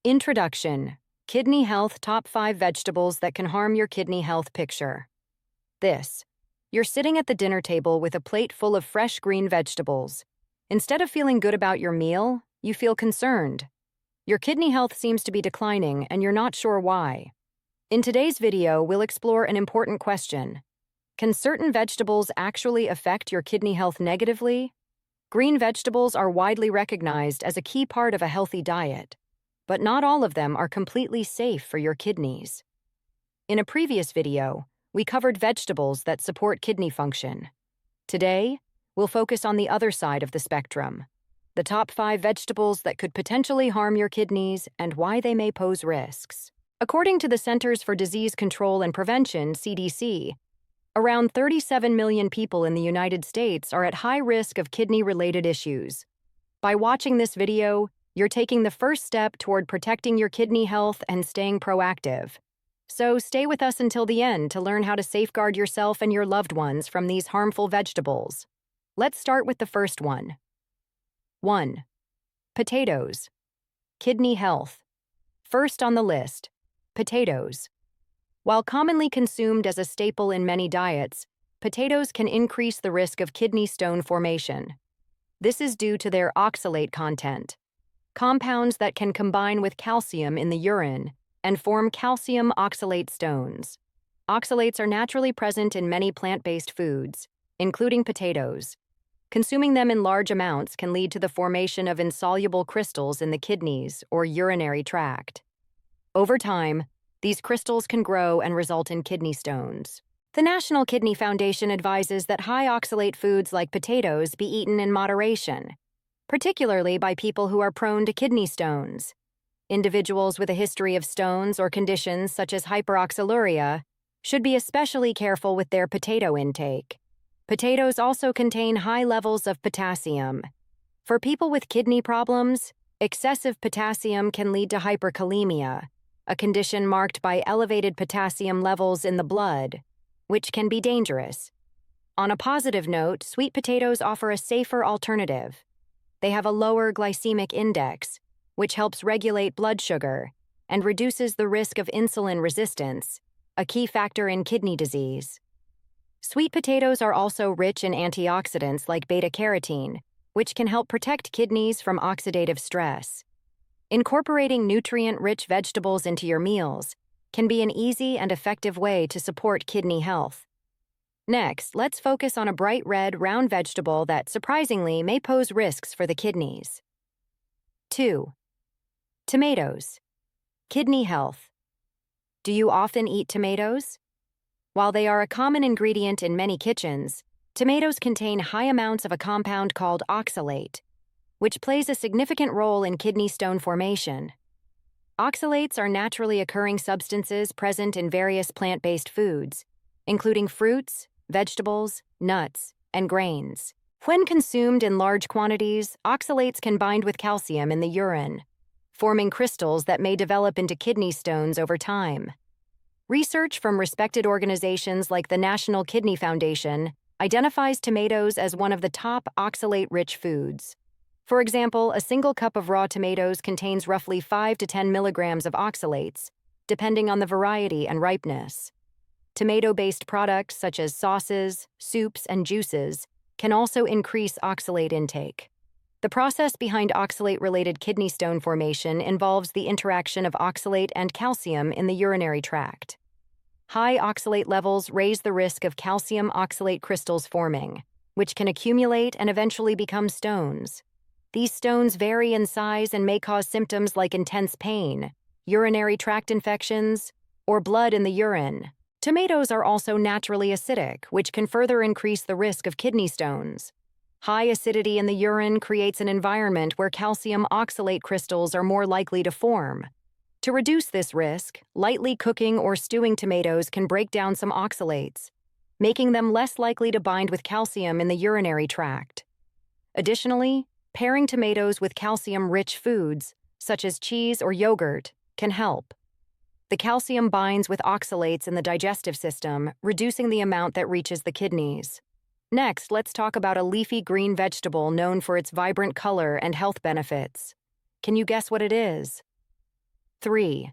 Introduction: Kidney Health Top 5 Vegetables That Can Harm Your Kidney Health Picture. This. You're sitting at the dinner table with a plate full of fresh green vegetables. Instead of feeling good about your meal, you feel concerned. Your kidney health seems to be declining, and you're not sure why. In today's video, we'll explore an important question. Can certain vegetables actually affect your kidney health negatively? Green vegetables are widely recognized as a key part of a healthy diet, but not all of them are completely safe for your kidneys. In a previous video, we covered vegetables that support kidney function. Today, we'll focus on the other side of the spectrum, the top 5 vegetables that could potentially harm your kidneys and why they may pose risks. According to the Centers for Disease Control and Prevention, CDC, around 37 million people in the United States are at high risk of kidney-related issues. By watching this video, you're taking the first step toward protecting your kidney health and staying proactive. So stay with us until the end to learn how to safeguard yourself and your loved ones from these harmful vegetables. Let's start with the first one. 1. Potatoes. Kidney health. First on the list, potatoes. While commonly consumed as a staple in many diets, potatoes can increase the risk of kidney stone formation. This is due to their oxalate content, compounds that can combine with calcium in the urine and form calcium oxalate stones. Oxalates are naturally present in many plant-based foods, including potatoes. Consuming them in large amounts can lead to the formation of insoluble crystals in the kidneys or urinary tract. Over time, these crystals can grow and result in kidney stones. The National Kidney Foundation advises that high oxalate foods like potatoes be eaten in moderation, particularly by people who are prone to kidney stones. Individuals with a history of stones or conditions such as hyperoxaluria should be especially careful with their potato intake. Potatoes also contain high levels of potassium. For people with kidney problems, excessive potassium can lead to hyperkalemia, a condition marked by elevated potassium levels in the blood, which can be dangerous. On a positive note, sweet potatoes offer a safer alternative. They have a lower glycemic index, which helps regulate blood sugar and reduces the risk of insulin resistance, a key factor in kidney disease. Sweet potatoes are also rich in antioxidants like beta-carotene, which can help protect kidneys from oxidative stress. Incorporating nutrient-rich vegetables into your meals can be an easy and effective way to support kidney health. Next, let's focus on a bright red, round vegetable that, surprisingly, may pose risks for the kidneys. 2. Tomatoes. Kidney health. Do you often eat tomatoes? While they are a common ingredient in many kitchens, tomatoes contain high amounts of a compound called oxalate, which plays a significant role in kidney stone formation. Oxalates are naturally occurring substances present in various plant-based foods, including fruits, vegetables, nuts, and grains. When consumed in large quantities, oxalates can bind with calcium in the urine, forming crystals that may develop into kidney stones over time. Research from respected organizations like the National Kidney Foundation identifies tomatoes as one of the top oxalate-rich foods. For example, a single cup of raw tomatoes contains roughly 5 to 10 milligrams of oxalates, depending on the variety and ripeness. Tomato-based products such as sauces, soups, and juices can also increase oxalate intake. The process behind oxalate-related kidney stone formation involves the interaction of oxalate and calcium in the urinary tract. High oxalate levels raise the risk of calcium oxalate crystals forming, which can accumulate and eventually become stones. These stones vary in size and may cause symptoms like intense pain, urinary tract infections, or blood in the urine. Tomatoes are also naturally acidic, which can further increase the risk of kidney stones. High acidity in the urine creates an environment where calcium oxalate crystals are more likely to form. To reduce this risk, lightly cooking or stewing tomatoes can break down some oxalates, making them less likely to bind with calcium in the urinary tract. Additionally, pairing tomatoes with calcium-rich foods, such as cheese or yogurt, can help. The calcium binds with oxalates in the digestive system, reducing the amount that reaches the kidneys. Next, let's talk about a leafy green vegetable known for its vibrant color and health benefits. Can you guess what it is? 3.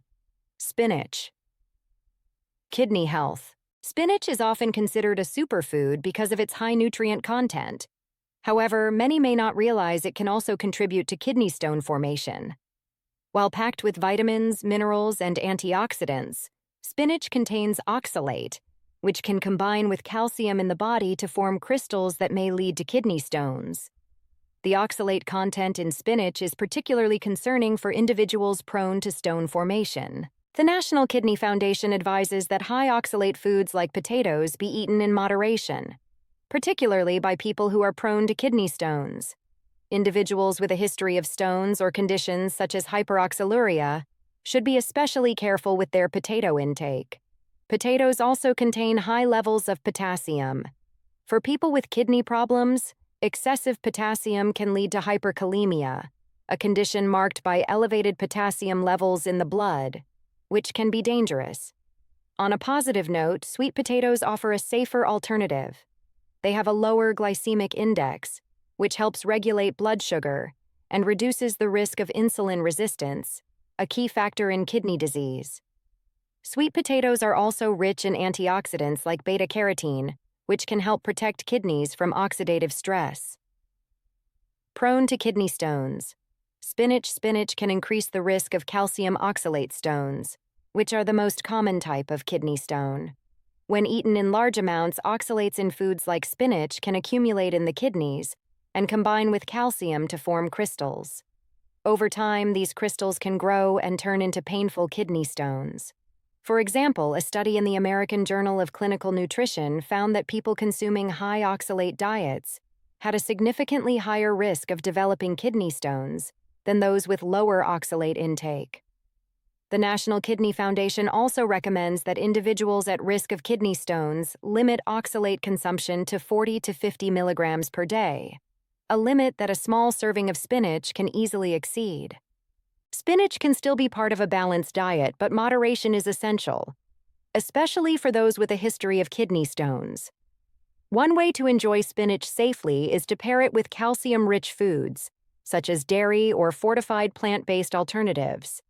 Spinach. Kidney health. Spinach is often considered a superfood because of its high nutrient content. However, many may not realize it can also contribute to kidney stone formation. While packed with vitamins, minerals, and antioxidants, spinach contains oxalate, which can combine with calcium in the body to form crystals that may lead to kidney stones. The oxalate content in spinach is particularly concerning for individuals prone to stone formation. The National Kidney Foundation advises that high oxalate foods like potatoes be eaten in moderation, particularly by people who are prone to kidney stones. Individuals with a history of stones or conditions such as hyperoxaluria should be especially careful with their potato intake. Potatoes also contain high levels of potassium. For people with kidney problems, excessive potassium can lead to hyperkalemia, a condition marked by elevated potassium levels in the blood, which can be dangerous. On a positive note, sweet potatoes offer a safer alternative. They have a lower glycemic index, which helps regulate blood sugar and reduces the risk of insulin resistance, a key factor in kidney disease. Sweet potatoes are also rich in antioxidants like beta-carotene, which can help protect kidneys from oxidative stress. Prone to kidney stones. Spinach can increase the risk of calcium oxalate stones, which are the most common type of kidney stone. When eaten in large amounts, oxalates in foods like spinach can accumulate in the kidneys and combine with calcium to form crystals. Over time, these crystals can grow and turn into painful kidney stones. For example, a study in the American Journal of Clinical Nutrition found that people consuming high oxalate diets had a significantly higher risk of developing kidney stones than those with lower oxalate intake. The National Kidney Foundation also recommends that individuals at risk of kidney stones limit oxalate consumption to 40 to 50 milligrams per day, a limit that a small serving of spinach can easily exceed. Spinach can still be part of a balanced diet, but moderation is essential, especially for those with a history of kidney stones. One way to enjoy spinach safely is to pair it with calcium-rich foods, such as dairy or fortified plant-based alternatives.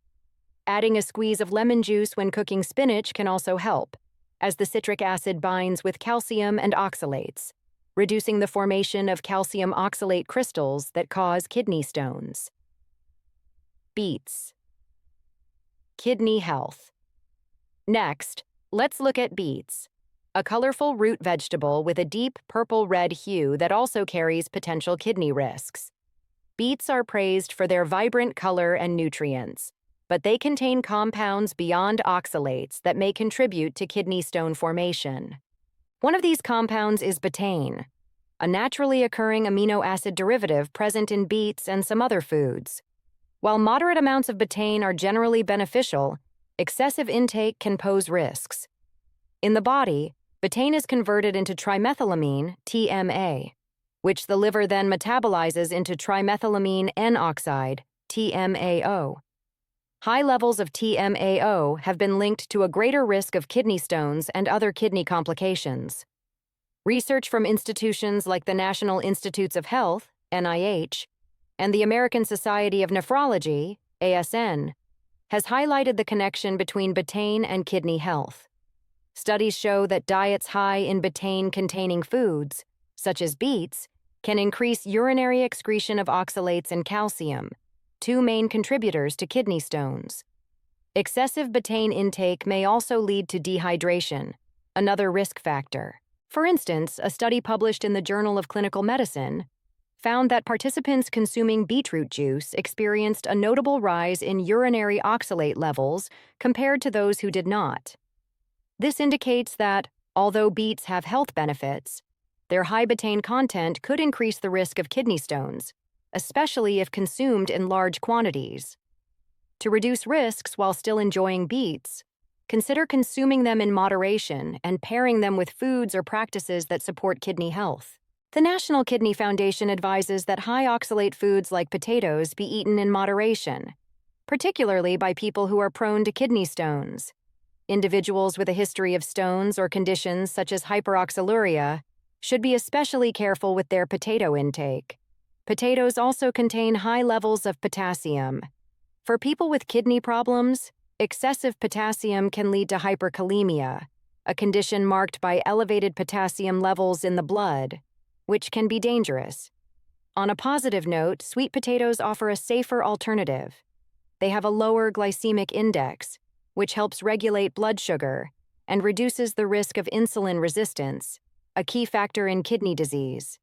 Adding a squeeze of lemon juice when cooking spinach can also help, as the citric acid binds with calcium and oxalates, reducing the formation of calcium oxalate crystals that cause kidney stones. Beets. Kidney health. Next, let's look at beets, a colorful root vegetable with a deep purple-red hue that also carries potential kidney risks. Beets are praised for their vibrant color and nutrients, but they contain compounds beyond oxalates that may contribute to kidney stone formation. One of these compounds is betaine, a naturally occurring amino acid derivative present in beets and some other foods. While moderate amounts of betaine are generally beneficial, excessive intake can pose risks. In the body, betaine is converted into trimethylamine, TMA, which the liver then metabolizes into trimethylamine N-oxide, TMAO. High levels of TMAO have been linked to a greater risk of kidney stones and other kidney complications. Research from institutions like the National Institutes of Health, NIH, and the American Society of Nephrology, ASN, has highlighted the connection between betaine and kidney health. Studies show that diets high in betaine-containing foods, such as beets, can increase urinary excretion of oxalates and calcium, two main contributors to kidney stones. Excessive betaine intake may also lead to dehydration, another risk factor. For instance, a study published in the Journal of Clinical Medicine found that participants consuming beetroot juice experienced a notable rise in urinary oxalate levels compared to those who did not. This indicates that, although beets have health benefits, their high betaine content could increase the risk of kidney stones, especially if consumed in large quantities. To reduce risks while still enjoying beets, consider consuming them in moderation and pairing them with foods or practices that support kidney health. The National Kidney Foundation advises that high oxalate foods like potatoes be eaten in moderation, particularly by people who are prone to kidney stones. Individuals with a history of stones or conditions such as hyperoxaluria should be especially careful with their potato intake. Potatoes also contain high levels of potassium. For people with kidney problems, Excessive potassium can lead to hyperkalemia, a condition marked by elevated potassium levels in the blood, which can be dangerous. On a positive note, sweet potatoes offer a safer alternative. They have a lower glycemic index, which helps regulate blood sugar and reduces the risk of insulin resistance, a key factor in kidney disease.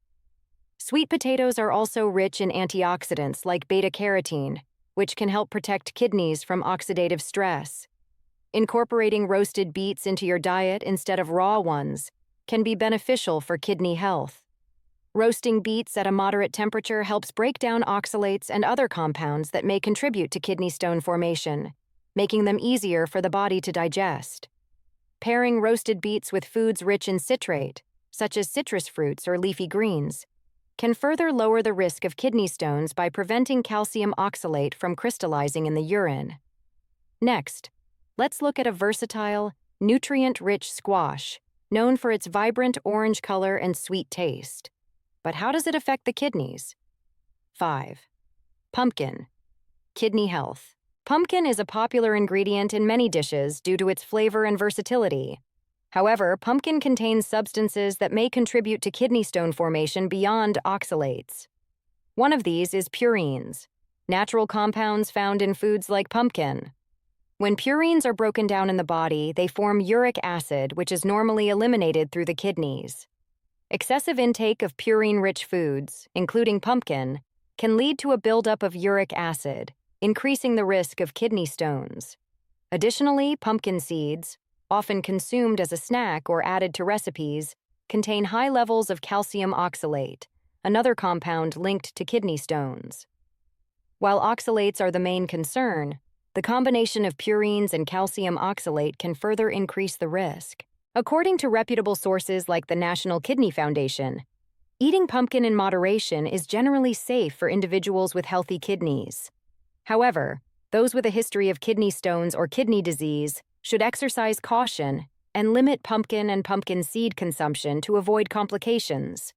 Sweet potatoes are also rich in antioxidants like beta-carotene, which can help protect kidneys from oxidative stress. Incorporating roasted beets into your diet instead of raw ones can be beneficial for kidney health. Roasting beets at a moderate temperature helps break down oxalates and other compounds that may contribute to kidney stone formation, making them easier for the body to digest. Pairing roasted beets with foods rich in citrate, such as citrus fruits or leafy greens, can further lower the risk of kidney stones by preventing calcium oxalate from crystallizing in the urine. Next, let's look at a versatile, nutrient-rich squash, known for its vibrant orange color and sweet taste. But how does it affect the kidneys? 5. Pumpkin. Kidney health. Pumpkin is a popular ingredient in many dishes due to its flavor and versatility. However, pumpkin contains substances that may contribute to kidney stone formation beyond oxalates. One of these is purines, natural compounds found in foods like pumpkin. When purines are broken down in the body, they form uric acid, which is normally eliminated through the kidneys. Excessive intake of purine-rich foods, including pumpkin, can lead to a buildup of uric acid, increasing the risk of kidney stones. Additionally, pumpkin seeds, often consumed as a snack or added to recipes, contain high levels of calcium oxalate, another compound linked to kidney stones. While oxalates are the main concern, the combination of purines and calcium oxalate can further increase the risk. According to reputable sources like the National Kidney Foundation, eating pumpkin in moderation is generally safe for individuals with healthy kidneys. However, those with a history of kidney stones or kidney disease should exercise caution and limit pumpkin and pumpkin seed consumption to avoid complications.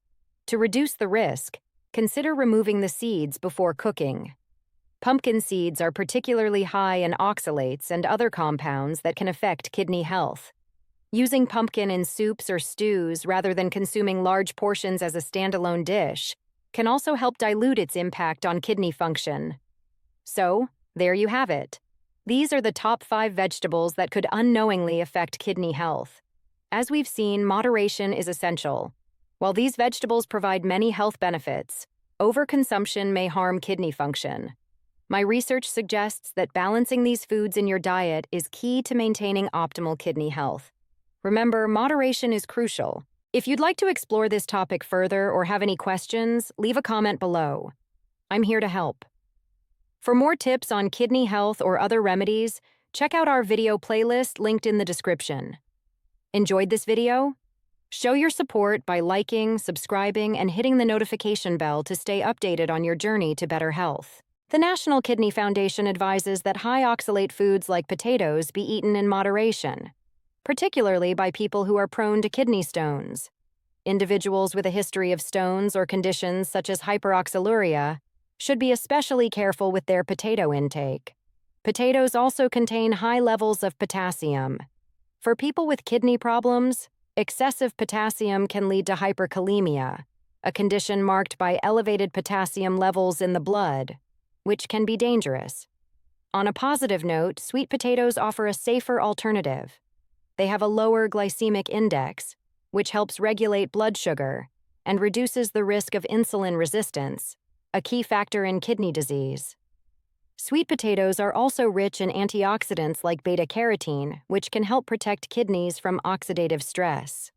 To reduce the risk, consider removing the seeds before cooking. Pumpkin seeds are particularly high in oxalates and other compounds that can affect kidney health. Using pumpkin in soups or stews rather than consuming large portions as a standalone dish can also help dilute its impact on kidney function. So, there you have it. These are the top 5 vegetables that could unknowingly affect kidney health. As we've seen, moderation is essential. While these vegetables provide many health benefits, overconsumption may harm kidney function. My research suggests that balancing these foods in your diet is key to maintaining optimal kidney health. Remember, moderation is crucial. If you'd like to explore this topic further or have any questions, leave a comment below. I'm here to help. For more tips on kidney health or other remedies, check out our video playlist linked in the description. Enjoyed this video? Show your support by liking, subscribing, and hitting the notification bell to stay updated on your journey to better health. The National Kidney Foundation advises that high oxalate foods like potatoes be eaten in moderation, particularly by people who are prone to kidney stones. Individuals with a history of stones or conditions such as hyperoxaluria should be especially careful with their potato intake. Potatoes also contain high levels of potassium. For people with kidney problems, excessive potassium can lead to hyperkalemia, a condition marked by elevated potassium levels in the blood, which can be dangerous. On a positive note, sweet potatoes offer a safer alternative. They have a lower glycemic index, which helps regulate blood sugar and reduces the risk of insulin resistance, a key factor in kidney disease. Sweet potatoes are also rich in antioxidants like beta-carotene, which can help protect kidneys from oxidative stress.